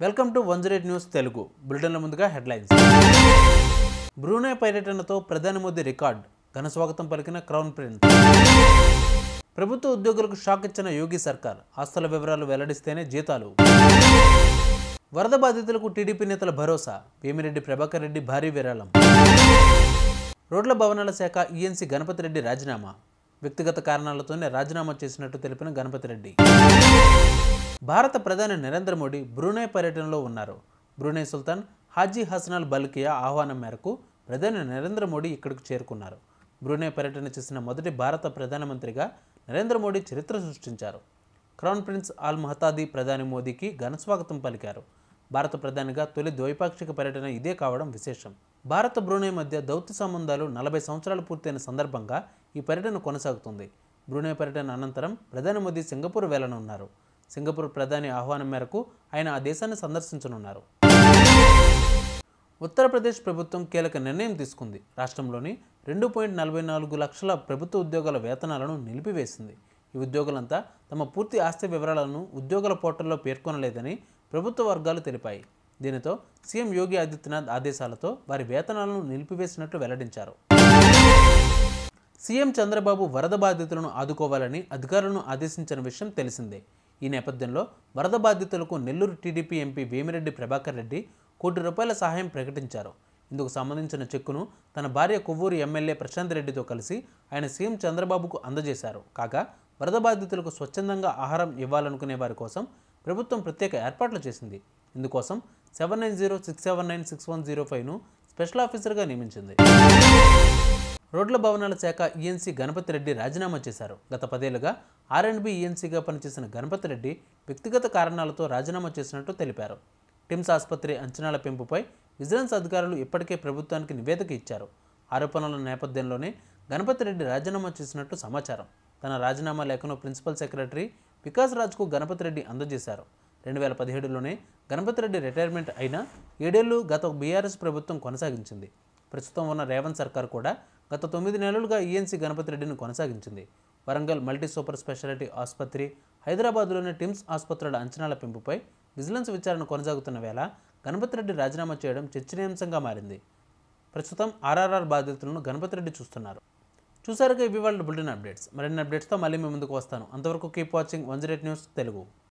Welcome to 108 news Telugu బులెటిన్ల ముందుగా headlines. Brunei పర్యటనతో ప్రధాని Modi record, ఘన స్వాగతం పలికిన క్రౌన్ ప్రిన్స్. ప్రభుత్వ ఉద్యోగులకు షాక్ ఇచ్చిన యోగి సర్కార్, ఆస్తుల వివరాలు వెల్లడిస్తేనే జీతాలు. వరద బాధితులకు టీడీపీ నేతల భరోసా, వేమిరెడ్డి ప్రభాకర్ రెడ్డి భారీ విరాళం. రోడ్ల భవనాల శాఖ ఈఎన్సీ గణపతి రెడ్డి రాజీనామా, వ్యక్తిగత కారణాలతోనే రాజీనామా చేసినట్టు తెలిపిన గణపతి రెడ్డి. భారత ప్రధాని నరేంద్ర మోడీ బ్రూనై పర్యటనలో ఉన్నారు. బ్రూనై సుల్తాన్ హాజీ హసన్ బల్కియా ఆహ్వానం మేరకు ప్రధాని నరేంద్ర మోడీ ఇక్కడికి చేరుకున్నారు. బ్రూనై పర్యటన చేసిన మొదటి భారత ప్రధానమంత్రిగా నరేంద్ర మోడీ చరిత్ర సృష్టించారు. క్రౌన్ ప్రిన్స్ అల్ మహతాది ప్రధాని మోదీకి ఘనస్వాగతం పలికారు. భారత ప్రధానిగా తొలి ద్వైపాక్షిక పర్యటన ఇదే కావడం విశేషం. భారత బ్రూనై మధ్య దౌత్య సంబంధాలు 40 సంవత్సరాలు పూర్తయిన సందర్భంగా ఈ పర్యటన కొనసాగుతుంది. బ్రూనై పర్యటన అనంతరం ప్రధాని మోదీ సింగపూర్ వెళ్లనున్నారు. సింగపూర్ ప్రధాని ఆహ్వానం మేరకు ఆయన ఆ దేశాన్ని సందర్శించనున్నారు. ఉత్తరప్రదేశ్ ప్రభుత్వం కీలక నిర్ణయం తీసుకుంది. రాష్ట్రంలోని 2.44 లక్షల ప్రభుత్వ ఉద్యోగుల వేతనాలను నిలిపివేసింది. ఈ ఉద్యోగులంతా తమ పూర్తి ఆస్తి వివరాలను ఉద్యోగుల పోర్టల్లో పేర్కొనలేదని ప్రభుత్వ వర్గాలు తెలిపాయి. దీనితో సీఎం యోగి ఆదిత్యనాథ్ ఆదేశాలతో వారి వేతనాలను నిలిపివేసినట్లు వెల్లడించారు. సీఎం చంద్రబాబు వరద బాధితులను ఆదుకోవాలని అధికారులను ఆదేశించిన విషయం తెలిసిందే. ఈ నేపథ్యంలో వరద బాధితులకు నెల్లూరు టీడీపీ ఎంపీ వేమిరెడ్డి ప్రభాకర్ రెడ్డి ₹1 కోటి సహాయం ప్రకటించారు. ఇందుకు సంబంధించిన చెక్కును తన భార్య కొవ్వూరు ఎమ్మెల్యే ప్రశాంత్ రెడ్డితో కలిసి ఆయన సీఎం చంద్రబాబుకు అందజేశారు. కాగా వరద బాధితులకు స్వచ్ఛందంగా ఆహారం ఇవ్వాలనుకునే వారి కోసం ప్రభుత్వం ప్రత్యేక ఏర్పాట్లు చేసింది. ఇందుకోసం 7906796105ను స్పెషల్ ఆఫీసర్గా నియమించింది. రోడ్ల భవనాల శాఖ ఈఎన్సీ గణపతి రెడ్డి రాజీనామా చేశారు. గత 10 ఏళ్లుగా ఆర్ఎండ్బి ఈఎన్సీగా పనిచేసిన గణపతి రెడ్డి వ్యక్తిగత కారణాలతో రాజీనామా చేసినట్టు తెలిపారు. టిమ్స్ ఆసుపత్రి అంచనాల పెంపుపై విజిలెన్స్ అధికారులు ఇప్పటికే ప్రభుత్వానికి నివేదిక ఇచ్చారు. ఆరోపణల నేపథ్యంలోనే గణపతి రెడ్డి రాజీనామా చేసినట్టు సమాచారం. తన రాజీనామా లేఖను ప్రిన్సిపల్ సెక్రటరీ వికాస్ రాజ్కు గణపతి రెడ్డి అందజేశారు. 2017లోనే గణపతి రెడ్డి రిటైర్మెంట్ అయినా 7 ఏళ్లు గత బీఆర్ఎస్ ప్రభుత్వం కొనసాగించింది. ప్రస్తుతం ఉన్న రేవంత్ సర్కార్ కూడా గత 9 నెలలుగా ఈఎన్సీ గణపతి రెడ్డిని కొనసాగించింది. వరంగల్ మల్టీ సూపర్ స్పెషాలిటీ ఆసుపత్రి, హైదరాబాద్లోని టిమ్స్ ఆసుపత్రుల అంచనాల పెంపుపై విజిలెన్స్ విచారణ కొనసాగుతున్న వేళ గణపతి రెడ్డి రాజీనామా చేయడం చర్చనీయాంశంగా మారింది. ప్రస్తుతం ఆర్ఆర్ఆర్ బాధితులను గణపతి రెడ్డి చూస్తున్నారు. చూసారుగా ఇవి వాళ్ళ బులెటిన్ అప్డేట్స్. మరిన్ని అప్డేట్స్తో మళ్ళీ మీ ముందుకు వస్తాను. అంతవరకు కీప్ వాచింగ్ 108 న్యూస్ తెలుగు.